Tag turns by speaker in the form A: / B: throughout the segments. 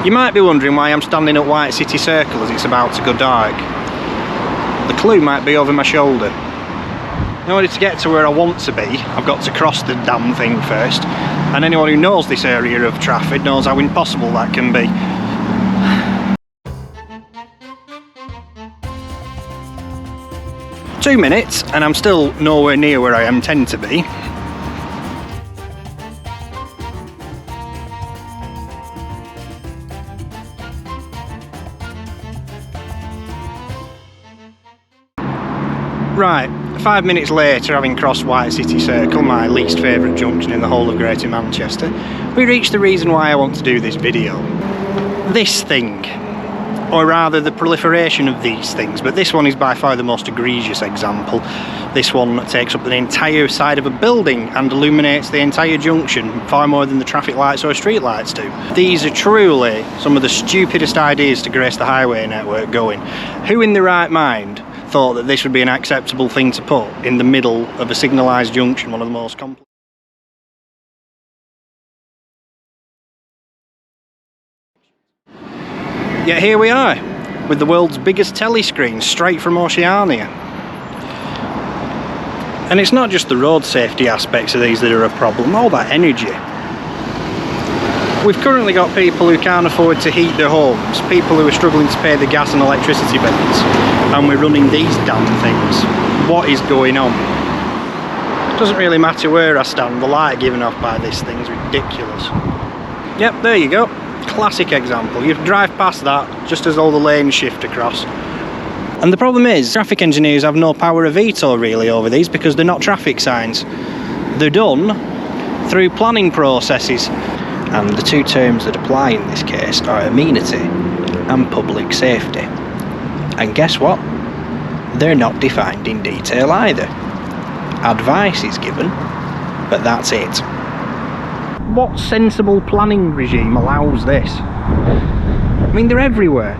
A: You might be wondering why I'm standing at White City Circle as it's about to go dark. The clue might be over my shoulder. In order to get to where I want to be, I've got to cross the damn thing first, and anyone who knows this area of Trafford knows how impossible that can be. Two minutes, and I'm still nowhere near where I intend to be. Right, 5 minutes later, having crossed White City Circle, my least favourite junction in the whole of Greater Manchester, we reached the reason why I want to do this video. This thing, or rather the proliferation of these things, but this one is by far the most egregious example. This one takes up the entire side of a building and illuminates the entire junction far more than the traffic lights or street lights do. These are truly some of the stupidest ideas to grace the highway network going. Who in their right mind thought that this would be an acceptable thing to put in the middle of a signalised junction, one of the most complex? Yet here we are, with the world's biggest telescreen straight from Oceania. And it's not just the road safety aspects of these that are a problem, all that energy. We've currently got people who can't afford to heat their homes, people who are struggling to pay the gas and electricity bills, and we're running these damn things. What is going on? It doesn't really matter where I stand, the light given off by this thing is ridiculous. Yep, there you go. Classic example. You drive past that just as all the lanes shift across. And the problem is, traffic engineers have no power of veto really over these because they're not traffic signs. They're done through planning processes. And the two terms that apply in this case are amenity and public safety. And guess what? They're not defined in detail either. Advice is given, but that's it. What sensible planning regime allows this? I mean, they're everywhere.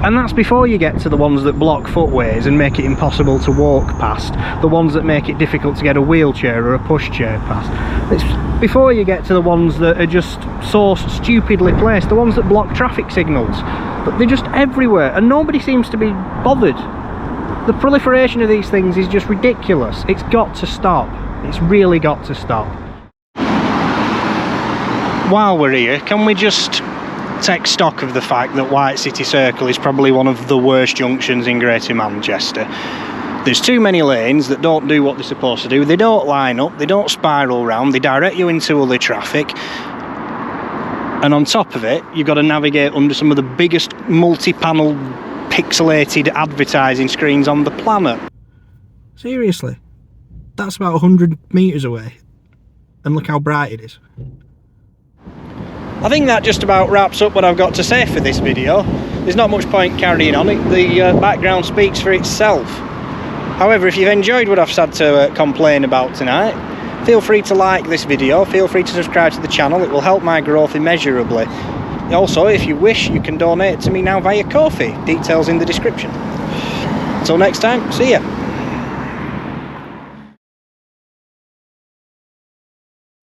A: And that's before you get to the ones that block footways and make it impossible to walk past, the ones that make it difficult to get a wheelchair or a pushchair past. It's before you get to the ones that are just so stupidly placed, the ones that block traffic signals. But they're just everywhere and nobody seems to be bothered. The proliferation of these things is just ridiculous. It's got to stop. It's really got to stop. While we're here, can we just take stock of the fact that White City Circle is probably one of the worst junctions in Greater Manchester? There's too many lanes that don't do what they're supposed to do. They don't line up, they don't spiral round, they direct you into other traffic. And on top of it, you've got to navigate under some of the biggest multi-panel pixelated advertising screens on the planet. Seriously? That's about 100 metres away. And look how bright it is. I think that just about wraps up what I've got to say for this video. There's not much point carrying on. The background speaks for itself. However, if you've enjoyed what I've had to complain about tonight, feel free to like this video, feel free to subscribe to the channel, it will help my growth immeasurably. Also, if you wish, you can donate to me now via Ko-fi, details in the description. Until next time, see ya.